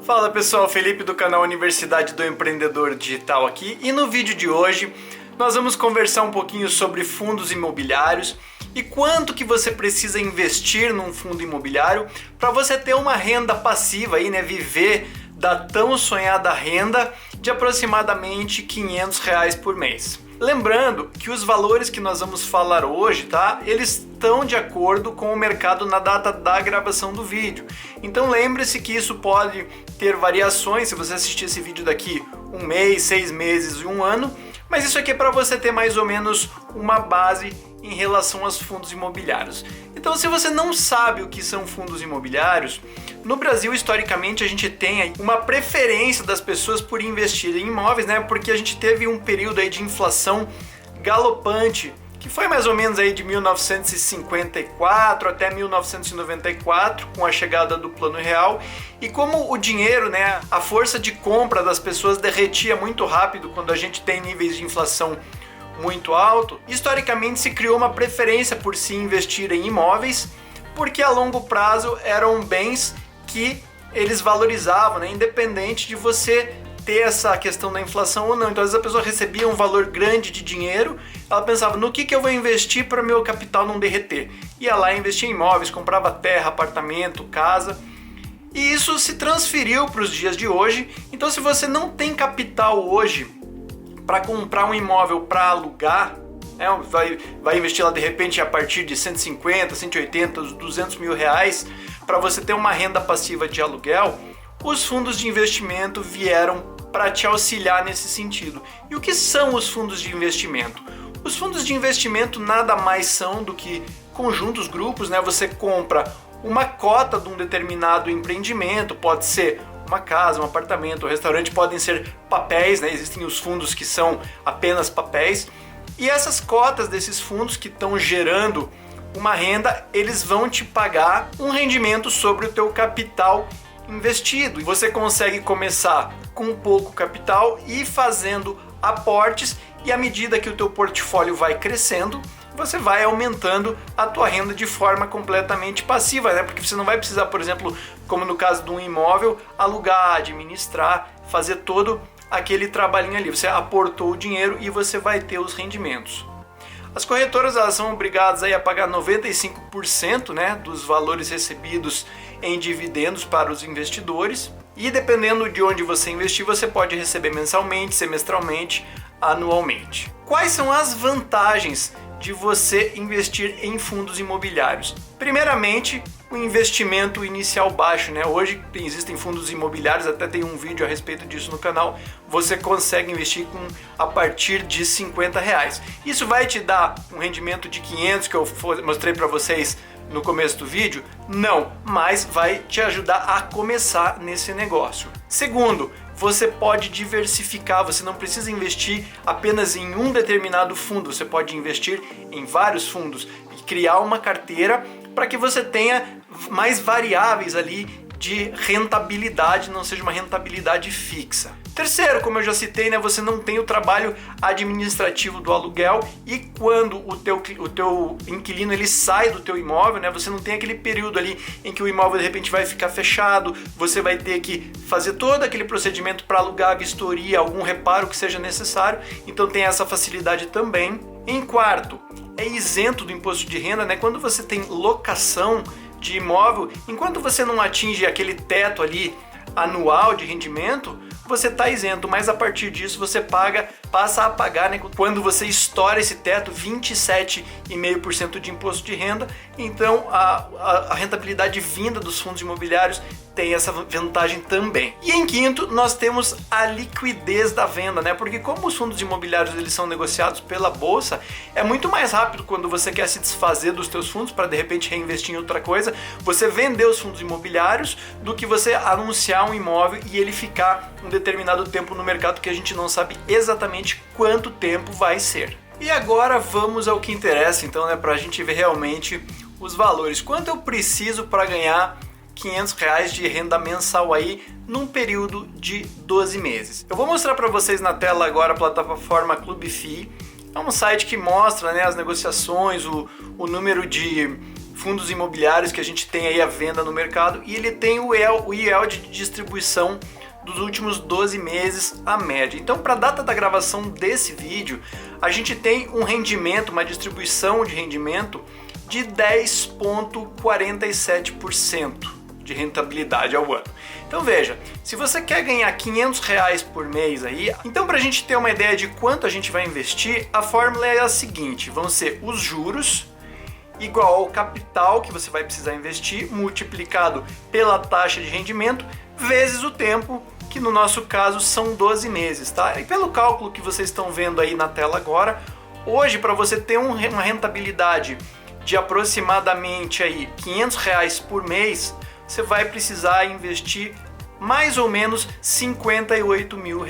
Fala pessoal, Felipe do canal Universidade do Empreendedor Digital aqui, e no vídeo de hoje nós vamos conversar um pouquinho sobre fundos imobiliários e quanto que você precisa investir num fundo imobiliário para você ter uma renda passiva aí, né, viver da tão sonhada renda de aproximadamente R$500 por mês. Lembrando que os valores que nós vamos falar hoje, tá? Eles estão de acordo com o mercado na data da gravação do vídeo. Então lembre-se que isso pode ter variações se você assistir esse vídeo daqui um mês, 6 meses e um ano, mas isso aqui é para você ter mais ou menos uma base em relação aos fundos imobiliários. Então, se você não sabe o que são fundos imobiliários, no Brasil, historicamente, a gente tem uma preferência das pessoas por investir em imóveis, né? Porque a gente teve um período aí de inflação galopante, que foi mais ou menos aí de 1954 até 1994, com a chegada do Plano Real. E como o dinheiro, né, a força de compra das pessoas derretia muito rápido quando a gente tem níveis de inflação muito alto, historicamente se criou uma preferência por se investir em imóveis, porque a longo prazo eram bens que eles valorizavam, né, independente de você ter essa questão da inflação ou não. Então às vezes a pessoa recebia um valor grande de dinheiro, ela pensava, no que eu vou investir para meu capital não derreter? Ia lá e investia em imóveis, comprava terra, apartamento, casa, e isso se transferiu para os dias de hoje. Então se você não tem capital hoje para comprar um imóvel para alugar, né, vai investir lá de repente a partir de 150, 180, 200 mil reais para você ter uma renda passiva de aluguel, os fundos de investimento vieram para te auxiliar nesse sentido. E o que são os fundos de investimento? Os fundos de investimento nada mais são do que conjuntos, grupos, né? Você compra uma cota de um determinado empreendimento, pode ser uma casa, um apartamento, um restaurante, podem ser papéis, né? Existem os fundos que são apenas papéis, e essas cotas desses fundos que estão gerando uma renda, eles vão te pagar um rendimento sobre o teu capital investido. E você consegue começar com pouco capital e fazendo aportes, e à medida que o teu portfólio vai crescendo, você vai aumentando a tua renda de forma completamente passiva, né? Porque você não vai precisar, por exemplo, como no caso de um imóvel, alugar, administrar, fazer todo aquele trabalhinho ali. Você aportou o dinheiro e você vai ter os rendimentos. As corretoras, elas são obrigadas aí a pagar 95%, né, dos valores recebidos em dividendos para os investidores, e dependendo de onde você investir, você pode receber mensalmente, semestralmente, anualmente. Quais são as vantagens de você investir em fundos imobiliários? Primeiramente, o investimento inicial baixo, né? Hoje existem fundos imobiliários, até tem um vídeo a respeito disso no canal. Você consegue investir a partir de R$50. Isso vai te dar um rendimento de 500 que eu mostrei para vocês no começo do vídeo? Não, mas vai te ajudar a começar nesse negócio. Segundo, você pode diversificar, você não precisa investir apenas em um determinado fundo, você pode investir em vários fundos e criar uma carteira para que você tenha mais variáveis ali de rentabilidade, não seja uma rentabilidade fixa. Terceiro, como eu já citei, né, você não tem o trabalho administrativo do aluguel, e quando o teu inquilino ele sai do teu imóvel, né, você não tem aquele período ali em que o imóvel de repente vai ficar fechado, você vai ter que fazer todo aquele procedimento para alugar, a vistoria, algum reparo que seja necessário, então tem essa facilidade também. Em quarto, é isento do imposto de renda, né, quando você tem locação de imóvel, enquanto você não atinge aquele teto ali anual de rendimento, você está isento, mas a partir disso você passa a pagar, né, quando você estoura esse teto, 27,5% de imposto de renda. Então a rentabilidade vinda dos fundos imobiliários tem essa vantagem também. E em quinto, nós temos a liquidez da venda, né? Porque como os fundos imobiliários eles são negociados pela bolsa, é muito mais rápido quando você quer se desfazer dos teus fundos para de repente reinvestir em outra coisa, você vender os fundos imobiliários, do que você anunciar um imóvel e ele ficar um determinado tempo no mercado que a gente não sabe exatamente quanto tempo vai ser. E agora vamos ao que interessa, então, né? Para a gente ver realmente os valores. Quanto eu preciso para ganhar R$500 de renda mensal aí num período de 12 meses. Eu vou mostrar para vocês na tela agora a plataforma Clube FI. É um site que mostra, né, as negociações, o número de fundos imobiliários que a gente tem aí à venda no mercado, e ele tem o yield de distribuição dos últimos 12 meses, a média. Então, para a data da gravação desse vídeo, a gente tem um rendimento, uma distribuição de rendimento de 10,47% de rentabilidade ao ano. Então veja, se você quer ganhar R$500 por mês aí, então para a gente ter uma ideia de quanto a gente vai investir, a fórmula é a seguinte: vão ser os juros igual ao capital que você vai precisar investir, multiplicado pela taxa de rendimento, vezes o tempo, que no nosso caso são 12 meses, tá? E pelo cálculo que vocês estão vendo aí na tela agora, hoje para você ter uma rentabilidade de aproximadamente aí R$500 por mês, você vai precisar investir mais ou menos R$58 mil,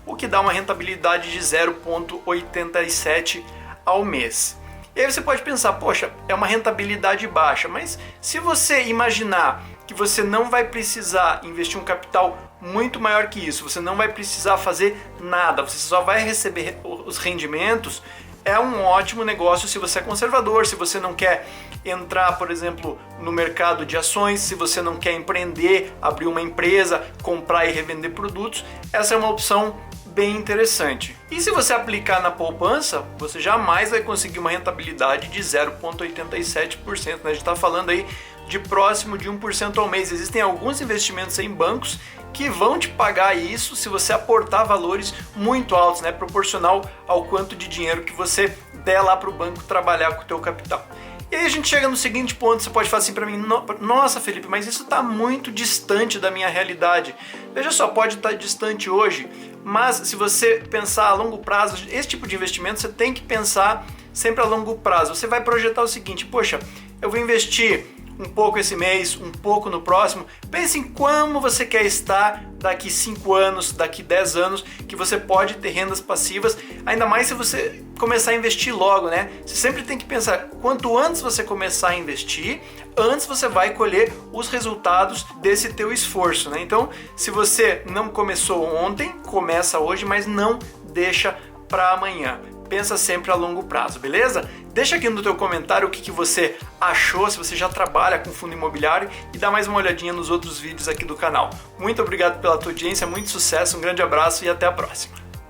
o que dá uma rentabilidade de 0,87 ao mês. E aí você pode pensar, poxa, é uma rentabilidade baixa, mas se você imaginar que você não vai precisar investir um capital muito maior que isso, você não vai precisar fazer nada, você só vai receber os rendimentos, é um ótimo negócio se você é conservador, se você não quer entrar, por exemplo, no mercado de ações, se você não quer empreender, abrir uma empresa, comprar e revender produtos, essa é uma opção bem interessante. E se você aplicar na poupança, você jamais vai conseguir uma rentabilidade de 0,87%, né? A gente está falando aí de próximo de 1% ao mês. Existem alguns investimentos em bancos que vão te pagar isso se você aportar valores muito altos, né? Proporcional ao quanto de dinheiro que você der lá para o banco trabalhar com o teu capital. E aí a gente chega no seguinte ponto, você pode falar assim para mim: nossa, Felipe, mas isso está muito distante da minha realidade. Veja só, pode estar distante hoje, mas se você pensar a longo prazo, esse tipo de investimento você tem que pensar sempre a longo prazo. Você vai projetar o seguinte: poxa, eu vou investir um pouco esse mês, um pouco no próximo. Pense em como você quer estar daqui 5 anos, daqui 10 anos, que você pode ter rendas passivas, ainda mais se você começar a investir logo, né? Você sempre tem que pensar, quanto antes você começar a investir, antes você vai colher os resultados desse teu esforço, né? Então, se você não começou ontem, começa hoje, mas não deixa para amanhã. Pensa sempre a longo prazo, beleza? Deixa aqui no teu comentário o que você achou, se você já trabalha com fundo imobiliário, e dá mais uma olhadinha nos outros vídeos aqui do canal. Muito obrigado pela tua audiência, muito sucesso, um grande abraço e até a próxima.